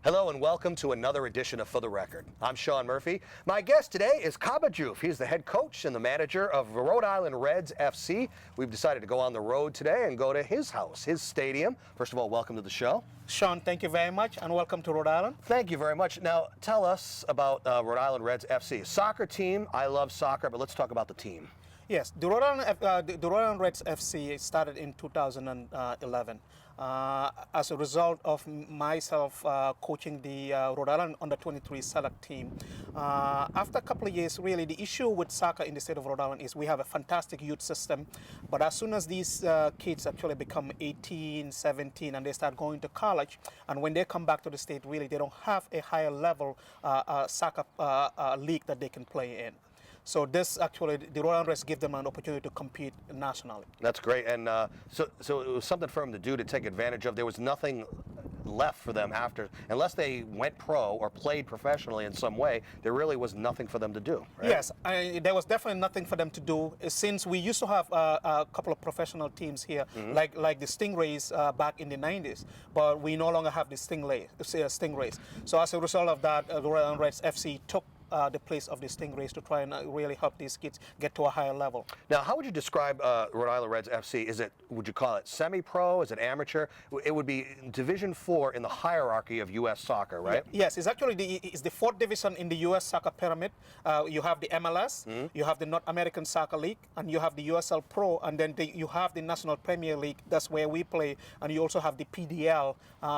Hello and welcome to another edition of For the Record. I'm Sean Murphy. My guest today is Kabajuf. He's the head coach and the manager of Rhode Island Reds FC. We've decided to go on the road today and go to his house, his stadium. First of all, welcome to the show. Sean, thank you very much and welcome to Rhode Island. Thank you very much. Now, tell us about Rhode Island Reds FC. Soccer team, I love soccer, but let's talk about the team. Yes, the Rhode Island Reds FC started in 2011 as a result of myself coaching the Rhode Island under-23 select team. After a couple of years, really, the issue with soccer in the state of Rhode Island is we have a fantastic youth system, but as soon as these kids actually become 18, 17, and they start going to college, and when they come back to the state, really, they don't have a higher level soccer league that they can play in. So this actually, the Rhode Island Reds give them an opportunity to compete nationally. That's great, and so it was something for them to do to take advantage of. There was nothing left for them after, unless they went pro or played professionally in some way, there really was nothing for them to do, right? Yes, there was definitely nothing for them to do, since we used to have a couple of professional teams here, like the Stingrays back in the 90s, but we no longer have the Stingrays. So as a result of that, the Rhode Island Reds FC took the place of the Stingrays to try and really help these kids get to a higher level. Now, how would you describe Rhode Island Reds FC? Would you call it semi-pro? Is it amateur? It would be Division 4 in the hierarchy of U.S. soccer, right? Yes, it's actually the fourth division in the U.S. soccer pyramid. You have the MLS, you have the North American Soccer League, and you have the USL Pro, and then you have the National Premier League. That's where we play, and you also have the PDL.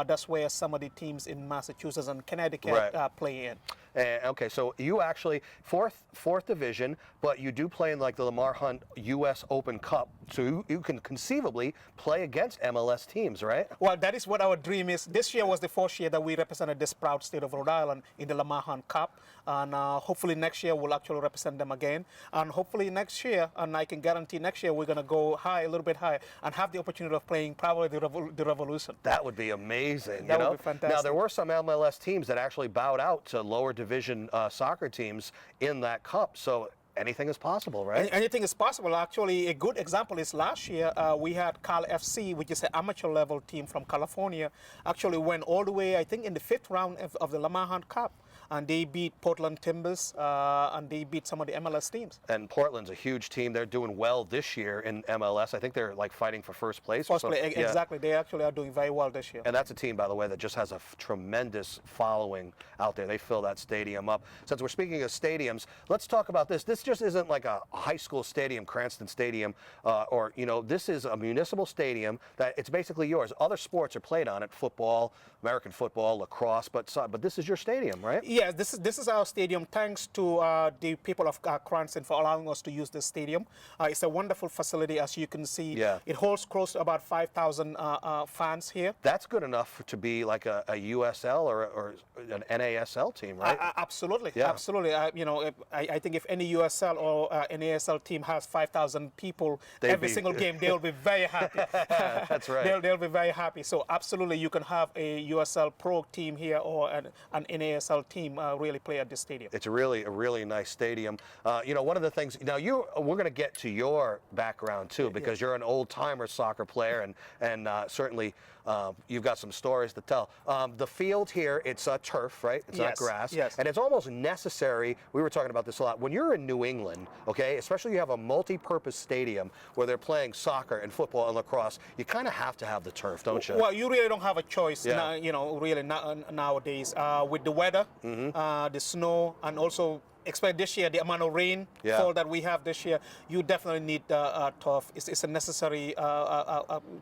That's where some of the teams in Massachusetts and Connecticut play in. Okay, so you actually fourth division, but you do play in like the Lamar Hunt U.S. Open Cup, so you can conceivably play against MLS teams, right? Well, that is what our dream is. This year was the first year that we represented this proud state of Rhode Island in the Lamar Hunt Cup, and hopefully next year we'll actually represent them again. And hopefully next year, and I can guarantee next year we're going to go high, a little bit higher, and have the opportunity of playing probably the Revolution. That would be amazing. That would be fantastic. Now, there were some MLS teams that actually bowed out to lower division soccer teams in that cup, so anything is possible, right? Anything is possible. Actually, a good example is last year we had Cal FC, which is an amateur level team from California, actually went all the way, I think, in the 5th round of the Lamar Hunt Cup. And they beat Portland Timbers, and they beat some of the MLS teams. And Portland's a huge team. They're doing well this year in MLS. I think they're like fighting for first place. Exactly. They actually are doing very well this year. And that's a team, by the way, that just has a tremendous following out there. They fill that stadium up. Since we're speaking of stadiums, let's talk about this. This just isn't like a high school stadium, Cranston Stadium, or, you know, this is a municipal stadium that it's basically yours. Other sports are played on it, football, American football, lacrosse, but this is your stadium, right? Yes, this is our stadium. Thanks to the people of Cranston for allowing us to use this stadium. It's a wonderful facility, as you can see. Yeah. It holds close to about 5,000 fans here. That's good enough to be like a USL or an NASL team, right? Absolutely, yeah. Absolutely. You know, I think if any USL or NASL team has 5,000 people every single game, they'll be very happy. That's right. They'll be very happy. So absolutely, you can have a USL Pro team here or an NASL team really play at this stadium. It's a really nice stadium. You know, one of the things, now we're going to get to your background too, because you're an old-timer soccer player, and certainly you've got some stories to tell. The field here, it's turf, right? It's not grass. Yes. And it's almost necessary, we were talking about this a lot, when you're in New England, okay, especially you have a multi-purpose stadium where they're playing soccer and football and lacrosse, you kind of have to have the turf, don't you? Well, you really don't have a choice, you know, really nowadays. With the weather, the snow, and also expect this year the amount of rain fall that we have this year, you definitely need turf. It's a necessary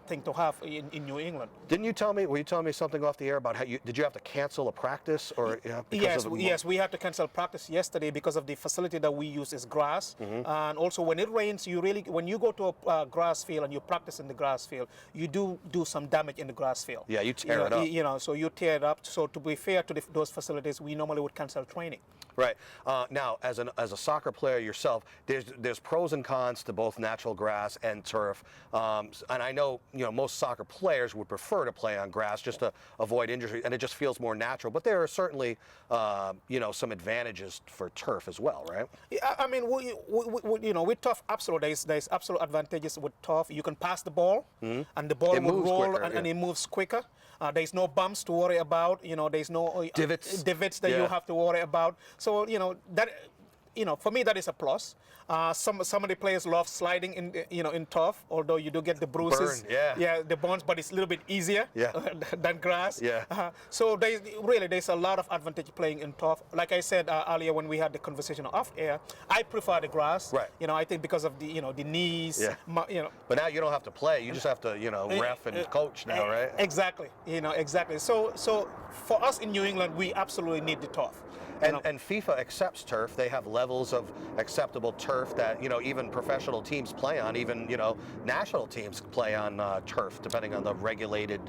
thing to have in New England. Didn't you tell me, were you telling me something off the air about how did you have to cancel a practice? Or Yes, we had to cancel practice yesterday because of the facility that we use is grass. And also when it rains, when you go to a grass field and you practice in the grass field, you do some damage in the grass field. Yeah, you tear it up. You know, so you tear it up. So to be fair to those facilities, we normally would cancel training. Right. Now, as a soccer player yourself, there's pros and cons to both natural grass and turf. And I know most soccer players would prefer to play on grass just to avoid injury, and it just feels more natural. But there are certainly some advantages for turf as well, right? Yeah, I mean, with turf, absolutely, there's absolute advantages with turf. You can pass the ball, and the ball will roll, quicker, and it moves quicker. There's no bumps to worry about. There's no divots that you have to worry about. So that. For me, that is a plus. Some of the players love sliding in turf, although you do get the bruises, burn, the burns, but it's a little bit easier than grass. Yeah. So there's a lot of advantage playing in turf. Like I said earlier when we had the conversation off air, I prefer the grass. Right. I think because of the knees. Yeah. But now you don't have to play. You just have to ref and coach now, right? Exactly. Exactly. So for us in New England, we absolutely need the turf. And FIFA accepts turf. They have levels of acceptable turf that even professional teams play on. Even national teams play on turf, depending on the regulated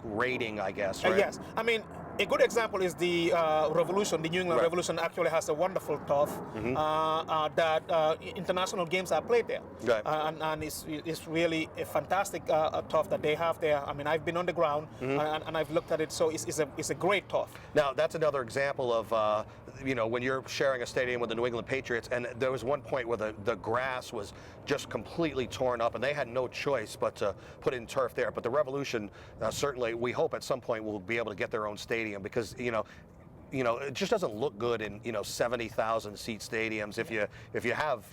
rating, I guess. Right? Yes, I mean a good example is the Revolution. The New England Revolution actually has a wonderful turf that international games are played there, and it's really a fantastic turf that they have there. I mean, I've been on the ground and I've looked at it, so it's a great turf. Now that's another example of when you're sharing a stadium with the New England Patriots, and there was one point where the grass was just completely torn up, and they had no choice but to put in turf there. But the Revolution, certainly, we hope at some point will be able to get their own stadium, because it just doesn't look good in 70,000 seat stadiums if you have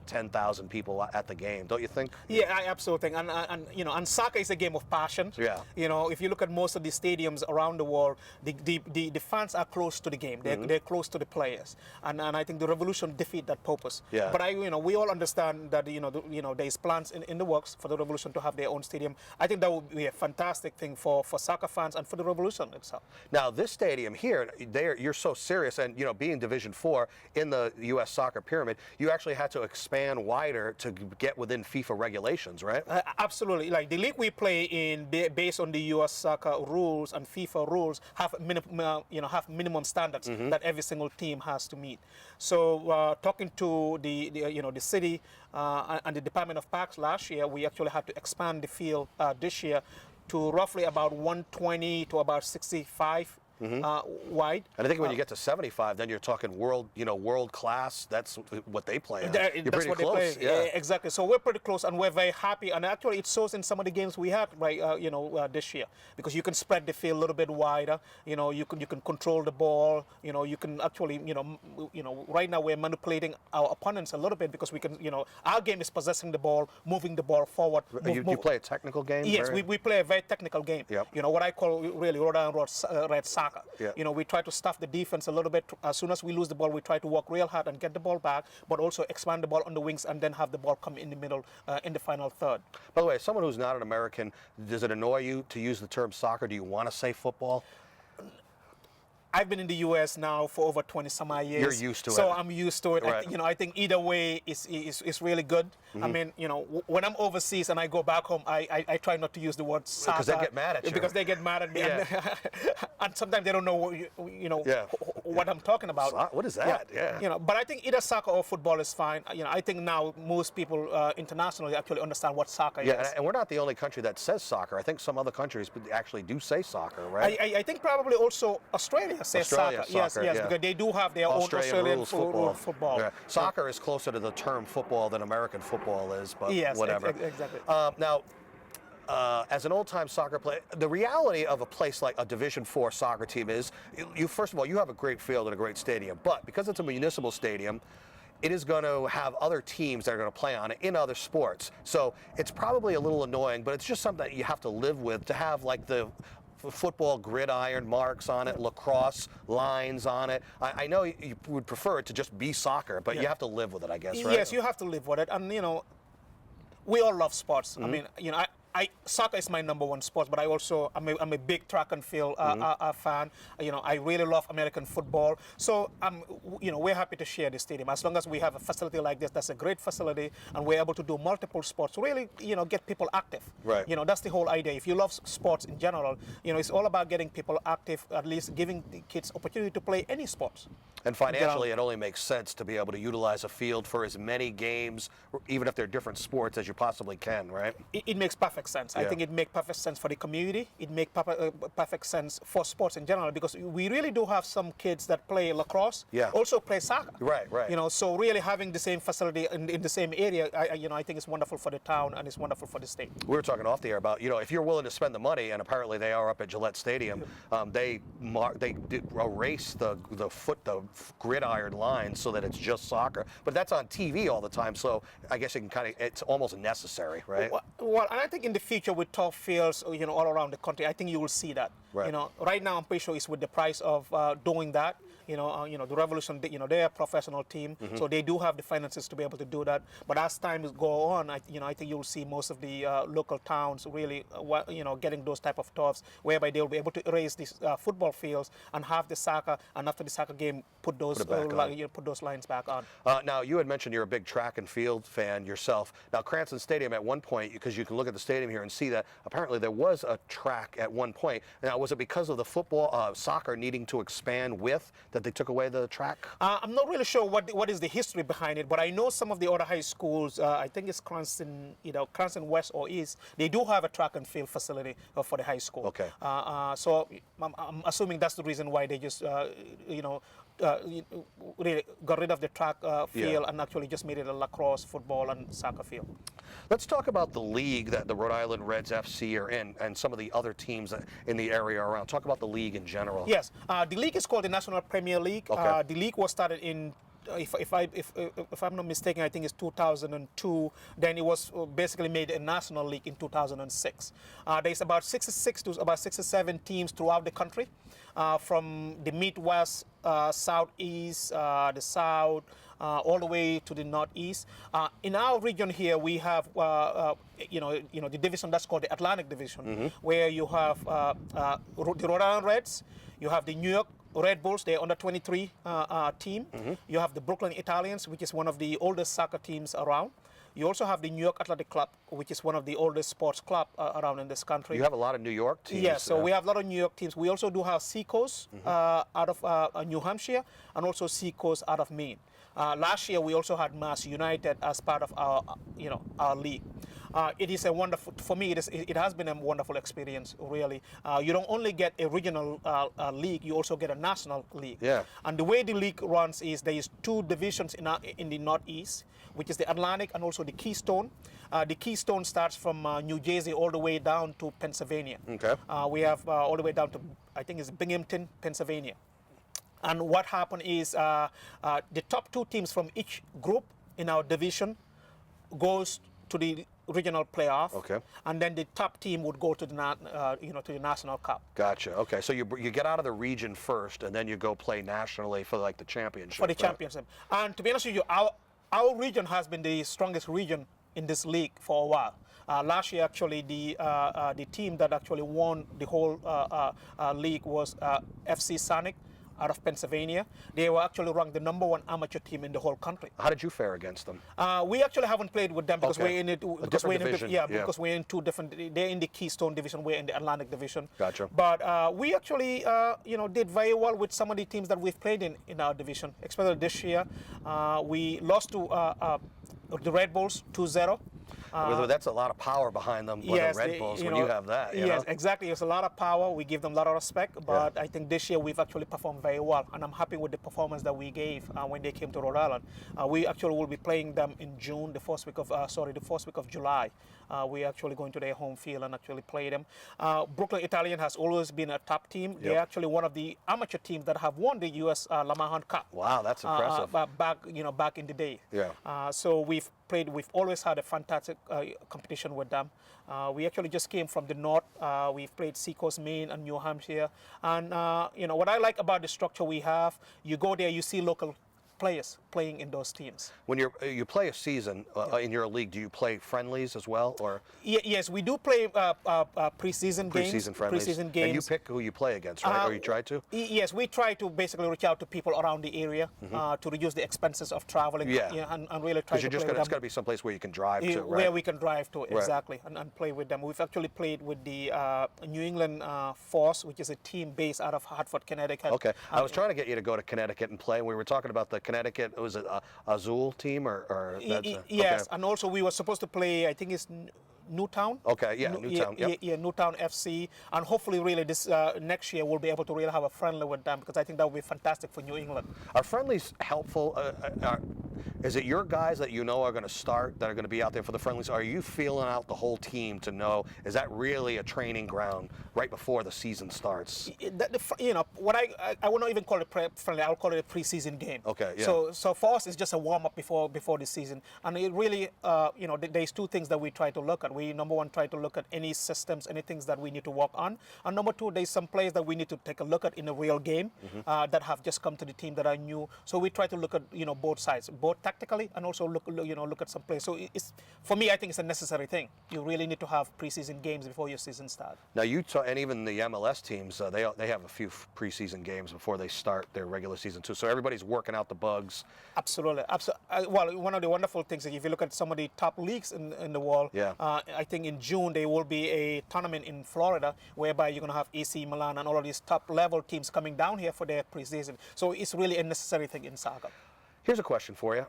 10,000 people at the game, don't you think? Yeah, I absolutely think, and soccer is a game of passion. Yeah. If you look at most of the stadiums around the world, the fans are close to the game. They're close to the players, and I think the Revolution defeat that purpose. Yeah. But we all understand that there's plans in the works for the Revolution to have their own stadium. I think that would be a fantastic thing for soccer fans and for the Revolution itself. Now this stadium here, you're so serious, and being Division 4 in the U.S. soccer pyramid, you actually had to expand wider to get within FIFA regulations, right? Absolutely. Like the league we play in, based on the U.S. soccer rules and FIFA rules, have minimum standards that every single team has to meet. So talking to the city and the Department of Parks last year, we actually had to expand the field this year to roughly about 120 to about 65 wide. And I think when you get to 75, then you're talking world class. That's what they play on. You're That's pretty what close. They play. Yeah. Exactly. So we're pretty close, and we're very happy. And actually, it shows in some of the games we had, this year, because you can spread the field a little bit wider. You can control the ball. You can actually, right now we're manipulating our opponents a little bit, because we can, our game is possessing the ball, moving the ball forward. You play a technical game? Yes, we play a very technical game. Yep. What I call really Rhode Island Red soccer. Yeah. We try to stuff the defense a little bit. As soon as we lose the ball, we try to work real hard and get the ball back, but also expand the ball on the wings and then have the ball come in the middle in the final third. By the way, as someone who's not an American, does it annoy you to use the term soccer? Do you want to say football? I've been in the U.S. now for over 20-some odd years. You're used to it. So I'm used to it. Right. I think either way is really good. I mean, when I'm overseas and I go back home, I try not to use the word soccer. Because they get mad at you. Because they get mad at me. Yeah. And sometimes they don't know what I'm talking about. What is that? Yeah. But I think either soccer or football is fine. I think now most people internationally actually understand what soccer is. Yeah, and we're not the only country that says soccer. I think some other countries actually do say soccer, right? I think probably also Australia says soccer. Yes, yeah. because they do have their own Australian football. Yeah. Soccer is closer to the term football than American football is, but whatever. Exactly. Now, as an old-time soccer player, the reality of a place like a Division 4 soccer team is, first of all, you have a great field and a great stadium, but because it's a municipal stadium, it is going to have other teams that are going to play on it in other sports. So it's probably a little annoying, but it's just something that you have to live with, to have like the football gridiron marks on it, lacrosse lines on it. I know you would prefer it to just be soccer, but you have to live with it, I guess, right? Yes, you have to live with it. And, we all love sports. I mean, Soccer is my #1 sport, but I'm a big track and field fan. I really love American football. So we're happy to share the stadium. As long as we have a facility like this, that's a great facility, and we're able to do multiple sports. Really, get people active. Right. That's the whole idea. If you love sports in general, it's all about getting people active. At least giving the kids opportunity to play any sports. And financially, it only makes sense to be able to utilize a field for as many games, even if they're different sports, as you possibly can, right? It makes perfect sense. Yeah. I think it makes perfect sense for the community. It makes perfect sense for sports in general, because we really do have some kids that play lacrosse, also play soccer. Right. So really having the same facility in the same area, I think it's wonderful for the town and it's wonderful for the state. We were talking off the air about, if you're willing to spend the money, and apparently they are up at Gillette Stadium, they did erase the gridiron line so that it's just soccer. But that's on TV all the time, so I guess it's almost necessary, right? Well, and I think in the future with turf fields, all around the country, I think you will see that. Right. Right now I'm pretty sure it's with the price of doing that. The Revolution, they're a professional team, so they do have the finances to be able to do that. But as time go on, I think you'll see most of the local towns really, getting those type of turfs, whereby they'll be able to erase these football fields and have the soccer, and after the soccer game, put those lines back on. Now, you had mentioned you're a big track and field fan yourself. Now, Cranston Stadium at one point, because you can look at the stadium here and see that apparently there was a track at one point. Now, was it because of the soccer needing to expand that they took away the track? I'm not really sure what is the history behind it, but I know some of the other high schools, I think it's Cranston, Cranston West or East, they do have a track and field facility for the high school. Okay. So I'm assuming that's the reason why they just, really got rid of the track field and actually just made it a lacrosse, football, and soccer field. Let's talk about the league that the Rhode Island Reds FC are in, and some of the other teams in the area around. Talk about the league in general. Yes, the league is called the National Premier League. Okay. The league was started in, if I'm not mistaken, I think it's 2002. Then it was basically made a national league in 2006. There's about 66 to about 67 teams throughout the country, from the Midwest, Southeast, the South, all the way to the Northeast. In our region here, we have the division that's called the Atlantic Division, where you have the Rhode Island Reds, you have the New York Red Bulls, they're under 23 team. You have the Brooklyn Italians, which is one of the oldest soccer teams around. You also have the New York Athletic Club, which is one of the oldest sports club around in this country. You have a lot of New York teams. Yes, so we have a lot of New York teams. We also do have Seacoast out of New Hampshire, and also Seacoast out of Maine. Last year, we also had Mass United as part of our league. It is a wonderful, for me, it has been a wonderful experience, really. You don't only get a regional league, you also get a national league. Yeah. And the way the league runs is there is 2 divisions in the Northeast, which is the Atlantic and also the Keystone. The Keystone starts from New Jersey all the way down to Pennsylvania. Okay. We have all the way down to, I think it's Binghamton, Pennsylvania. And what happened is the top 2 teams from each group in our division goes to the regional playoff. Okay. And then the top team would go to the to the national cup. Gotcha. Okay, so you get out of the region first, and then you go play nationally for like the championship. For the championship. And to be honest with you, our region has been the strongest region in this league for a while. Last year, actually, the team that actually won the whole league was FC Sonic out of Pennsylvania. They were actually ranked the #1 amateur team in the whole country. How did you fare against them? We actually haven't played with them because we're in it. Because we're in 2 different. They're in the Keystone division. We're in the Atlantic division. Gotcha. But we actually, did very well with some of the teams that we've played in our division. Especially this year, we lost to the Red Bulls 2-0. That's a lot of power behind them, yes, the Red Bulls, when you have that. Yes, exactly. It's a lot of power. We give them a lot of respect, but I think this year we've actually performed very well, and I'm happy with the performance that we gave when they came to Rhode Island. We actually will be playing them in June, the first week of July. We're actually going to their home field and actually play them. Brooklyn Italian has always been a top team. Yep. They're actually one of the amateur teams that have won the U.S. Lamahan Cup. Wow, that's impressive. Back in the day. Yeah. So we've always had a fantastic competition with them. We actually just came from the north. We've played Seacoast, Maine, and New Hampshire. And what I like about the structure we have, you go there, you see local players playing in those teams. When you play a season in your league, do you play friendlies as well, or Yes, we do play preseason games. preseason friendlies? Preseason games. And you pick who you play against, right? Or you try to? Yes, we try to basically reach out to people around the area to reduce the expenses of traveling. Yeah. And really try to Because play with it's them. got to be someplace where you can drive to, right? Where we can drive to, exactly, and play with them. We've actually played with the New England Force, which is a team based out of Hartford, Connecticut. Okay, I was trying to get you to go to Connecticut and play. We were talking about the Connecticut, was it Azul team or that's yes, okay. and also we were supposed to play, I think it's Newtown. Okay, yeah, Newtown. Yep. Newtown FC, and hopefully, really, this next year we'll be able to really have a friendly with them, because I think that would be fantastic for New England. Are friendlies helpful? Is it your guys that you know are going to start that are going to be out there for the friendlies? Are you feeling out the whole team to know, is that really a training ground right before the season starts? What I would not even call it friendly. I'll call it a preseason game. Okay, yeah. So for us, it's just a warm up before the season, and it really, there's two things that we try to look at. We, number one, try to look at any systems, any things that we need to work on, and number two, there's some players that we need to take a look at in a real game that have just come to the team that are new. So we try to look at both sides, both tactically and also look at some players. So it's, for me, I think it's a necessary thing. You really need to have preseason games before your season starts. Now and even the MLS teams, they have a few preseason games before they start their regular season too. So everybody's working out the bugs. Absolutely. Well, one of the wonderful things is if you look at some of the top leagues in the world, I think in June there will be a tournament in Florida whereby you're going to have AC Milan and all of these top level teams coming down here for their preseason. So it's really a necessary thing in soccer. Here's a question for you.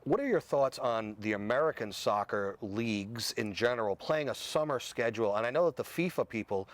What are your thoughts on the American soccer leagues in general playing a summer schedule? And I know that the FIFA people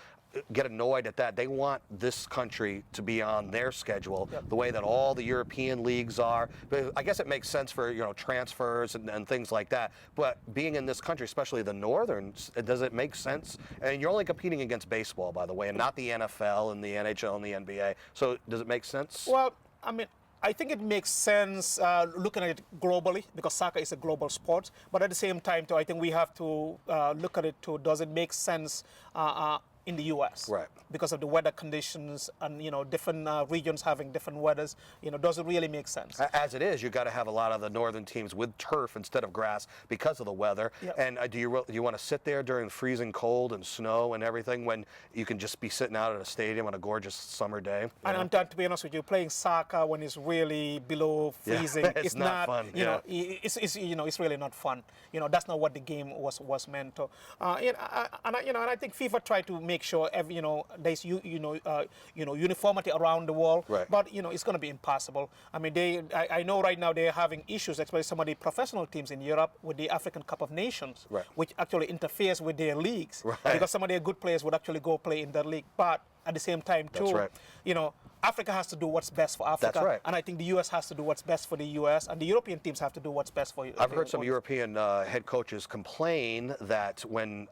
get annoyed at that. They want this country to be on their schedule, the way that all the European leagues are. But I guess it makes sense for transfers and things like that. But being in this country, especially the Northerns, does it make sense? And you're only competing against baseball, by the way, and not the NFL and the NHL and the NBA. So does it make sense? Well, I mean, I think it makes sense looking at it globally, because soccer is a global sport. But at the same time, too, I think we have to look at it too. Does it make sense in the U.S.? Right. Because of the weather conditions and different regions having different weathers, does it really make sense? As it is, you got to have a lot of the northern teams with turf instead of grass because of the weather. Yep. And do you want to sit there during freezing cold and snow and everything when you can just be sitting out at a stadium on a gorgeous summer day? And to be honest with you, playing soccer when it's really below freezing, it's not fun. It's really not fun. That's not what the game was meant to. And I think FIFA tried to make sure there's uniformity around the world. Right. But it's going to be impossible. I mean, I know right now they're having issues, especially some of the professional teams in Europe with the African Cup of Nations, right, which actually interferes with their leagues, right, because some of their good players would actually go play in their league. But at the same time, too, that's right, Africa has to do what's best for Africa. That's right. And I think the U.S. has to do what's best for the U.S. and the European teams have to do what's best for you. I've heard some European head coaches complain that when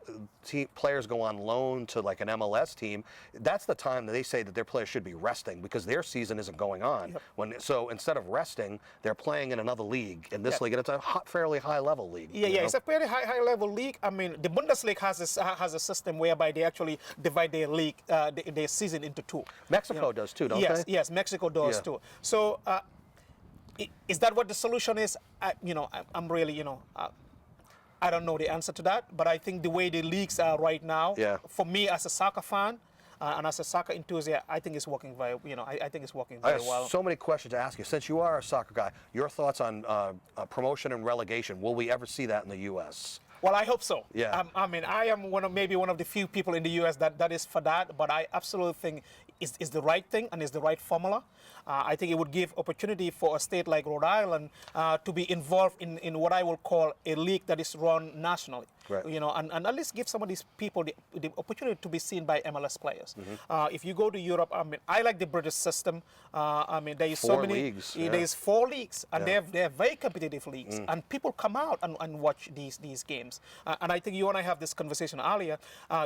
players go on loan to like an MLS team, that's the time that they say that their players should be resting because their season isn't going on. Yep. So instead of resting, they're playing in another league, in this league, and it's a fairly high-level league. Yeah, it's a very high-level league. I mean, the Bundesliga has a system whereby they actually divide their league, their season into two. Mexico does too, don't they? Yes, Mexico does too. So, is that what the solution is? I'm really, I don't know the answer to that. But I think the way the leagues are right now, for me as a soccer fan and as a soccer enthusiast, I think it's working very, I think it's working very well. I have so many questions to ask you. Since you are a soccer guy, your thoughts on promotion and relegation? Will we ever see that in the U.S.? Well, I hope so. Yeah. I mean, I am maybe one of the few people in the U.S. that is for that, but I absolutely think it's the right thing and it's the right formula. I think it would give opportunity for a state like Rhode Island to be involved in what I will call a league that is run nationally. Right. And at least give some of these people the opportunity to be seen by MLS players. Mm-hmm. If you go to Europe, I mean, I like the British system. I mean, there is so many leagues. There's 4 leagues, and they're very competitive leagues, and people come out and watch these games. And I think you and I have this conversation earlier.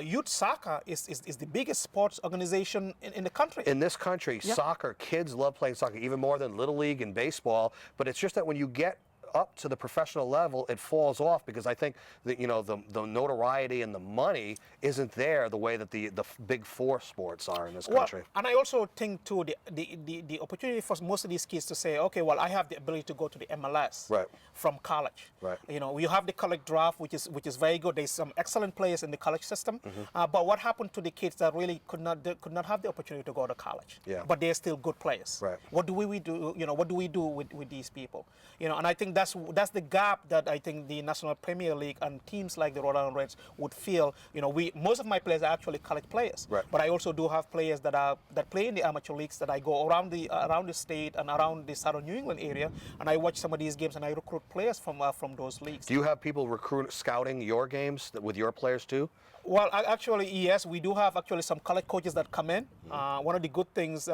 Youth soccer is the biggest sports organization in the country. In this country, soccer, kids love playing soccer even more than Little League and baseball. But it's just that when you get up to the professional level, it falls off because I think that, you know, the notoriety and the money isn't there the way that the big four sports are in this country. Well, and I also think too the opportunity for most of these kids to say, okay, well, I have the ability to go to the MLS Right. from college. Right. You know, you have the college draft, which is very good. There's some excellent players in the college system. But what happened to the kids that really could not have the opportunity to go to college? Yeah. But they're still good players. Right. What do we do? You know, what do we do with these people? You know, and I think that's the gap that I think the National Premier League and teams like the Rhode Island Reds would feel. You know, most of my players are actually college players. Right. But I also do have players that play in the amateur leagues that I go around the state and around the southern New England area, and I watch some of these games and I recruit players from those leagues. Do you have people scouting your games with your players too? Well, actually, yes, we do have actually some college coaches that come in. One of the good things,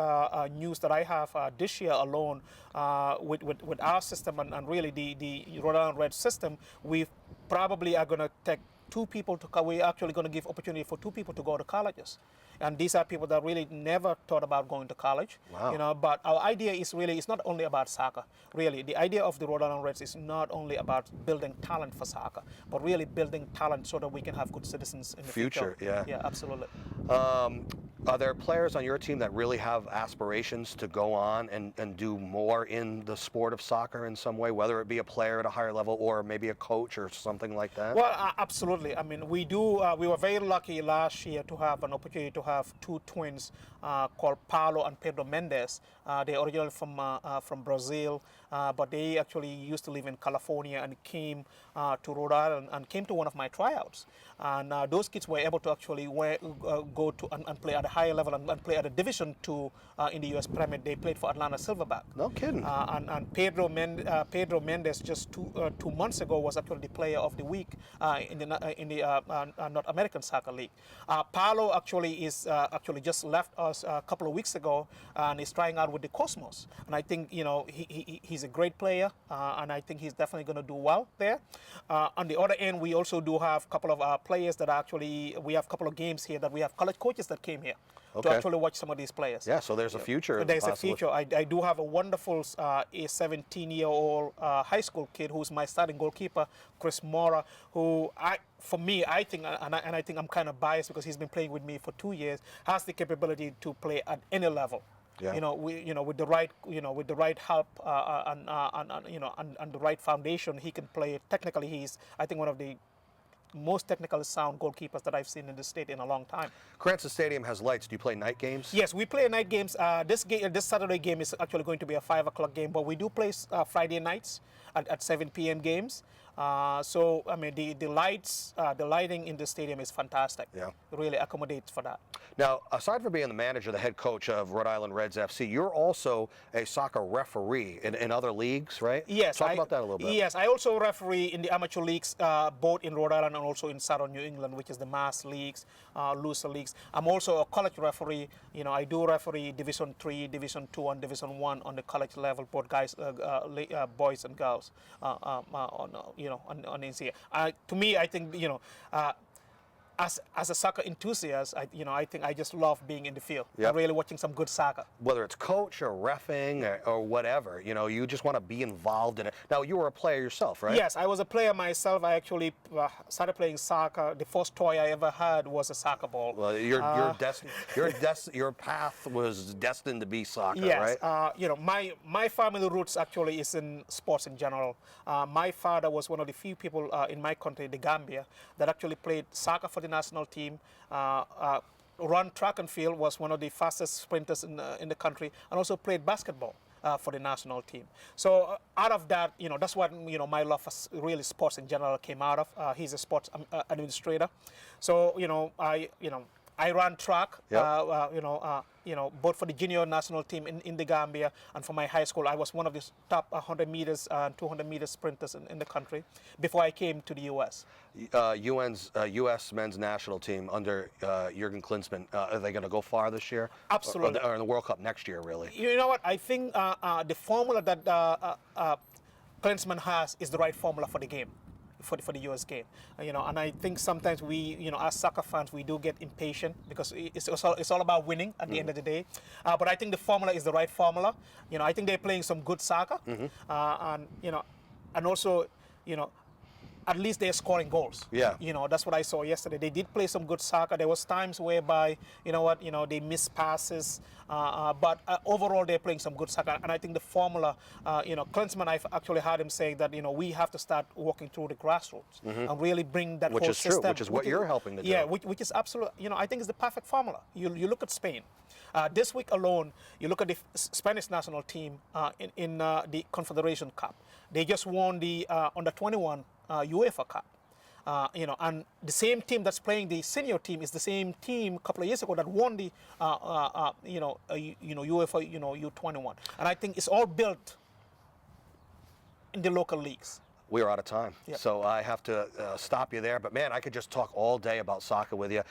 news that I have this year alone with our system and really the Rhode Island Red system, we probably are going to take we're actually going to give opportunity for 2 people to go to colleges. And these are people that really never thought about going to college. Wow. You know, but our idea is really, it's not only about soccer. Really, the idea of the Rhode Island Reds is not only about building talent for soccer, but really building talent so that we can have good citizens in the future. Yeah. Yeah, absolutely. Are there players on your team that really have aspirations to go on and do more in the sport of soccer in some way, whether it be a player at a higher level or maybe a coach or something like that? Well, absolutely. I mean, we were very lucky last year to have an opportunity to have 2 twins called Paulo and Pedro Mendes. They're originally from Brazil, but they actually used to live in California and came to Rhode Island and came to one of my tryouts. And those kids were able to actually go to and play at a higher level and play at a Division II in the U.S. Premier. They played for Atlanta Silverback. No kidding. And Pedro Mendes just 2 months ago was actually the Player of the Week in the North American Soccer League. Paulo actually just left us a couple of weeks ago and is trying out with the Cosmos. And I think, you know, he's a great player, and I think he's definitely going to do well there. On the other end, we also do have a couple of players that we have a couple of games here that we have college coaches that came here to actually watch some of these players. Yeah, so there's a future. There's a future. I do have a wonderful 17-year-old high school kid who's my starting goalkeeper, Chris Mora, who I think, and I think I'm kind of biased because he's been playing with me for 2 years, has the capability to play at any level. Yeah. With the right help and the right foundation, he can play. Technically, he's, I think, one of the most technically sound goalkeepers that I've seen in the state in a long time. Cranston Stadium has lights. Do you play night games? Yes, we play night games. This Saturday game is actually going to be a 5 o'clock game, but we do play Friday nights at 7 p.m. games. So I mean, the lighting in the stadium is fantastic. Yeah, it really accommodates for that. Now, aside from being the manager, the head coach of Rhode Island Reds FC, you're also a soccer referee in other leagues, right? Yes. Talk about that a little bit. Yes, I also referee in the amateur leagues, both in Rhode Island and also in Southern New England, which is the mass leagues, looser leagues. I'm also a college referee. You know, I do referee Division III, Division II, and Division I on the college level, both guys, boys and girls. On NCAA. To me, I think, you know, as a soccer enthusiast, I think I just love being in the field. Yep. And really watching some good soccer. Whether it's coach or reffing or whatever, you know, you just want to be involved in it. Now, you were a player yourself, right? Yes, I was a player myself. I actually started playing soccer. The first toy I ever had was a soccer ball. Well, your path was destined to be soccer, yes, right? You know, my family roots actually is in sports in general. My father was one of the few people in my country, the Gambia, that actually played soccer for the national team. Run track and field, was one of the fastest sprinters in the country, and also played basketball for the national team. So out of that, you know, that's what, you know, my love for really sports in general came out of. He's a sports administrator, so I ran track. Yep. Both for the junior national team in the Gambia and for my high school. I was one of the top 100 meters and 200 meters sprinters in the country before I came to the U.S. U.S. men's national team under Jurgen Klinsmann, are they going to go far this year? Absolutely. Or in the World Cup next year, really? You know what? I think the formula that Klinsmann has is the right formula for the game. For the U.S. game, you know, and I think sometimes we, you know, as soccer fans, we do get impatient because it's all about winning at the end of the day. But I think the formula is the right formula. You know, I think they're playing some good soccer, and you know, and also, you know, at least they're scoring goals. Yeah. You know, that's what I saw yesterday. They did play some good soccer. There was times whereby, they missed passes, but overall they're playing some good soccer. And I think the formula, Klinsmann, I've actually heard him say that, we have to start working through the grassroots and really bring that Which whole is true, system. which is what you're helping to do. Yeah, which is absolutely, I think it's the perfect formula. You look at Spain. This week alone, you look at the Spanish national team in the Confederation Cup. They just won the under 21 UEFA Cup. And the same team that's playing the senior team is the same team a couple of years ago that won the UEFA U21. And I think it's all built in the local leagues. We are out of time, Yep. so I have to stop you there. But man, I could just talk all day about soccer with you.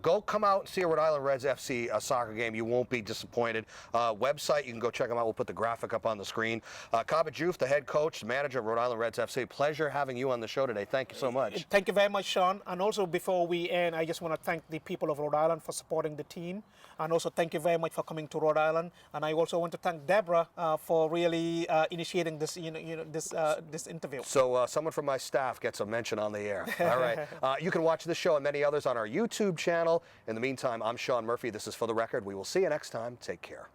Go come out and see a Rhode Island Reds FC soccer game. You won't be disappointed. Website, you can go check them out. We'll put the graphic up on the screen. Kaba Juf, the head coach, manager of Rhode Island Reds FC. Pleasure having you on the show today. Thank you so much. Thank you very much, Sean. And also, before we end, I just want to thank the people of Rhode Island for supporting the team. And also, thank you very much for coming to Rhode Island. And I also want to thank Deborah for really initiating this, this interview. So someone from my staff gets a mention on the air. All right. You can watch this show and many others on our YouTube channel. In the meantime, I'm Sean Murphy. This is For the Record. We will see you next time. Take care.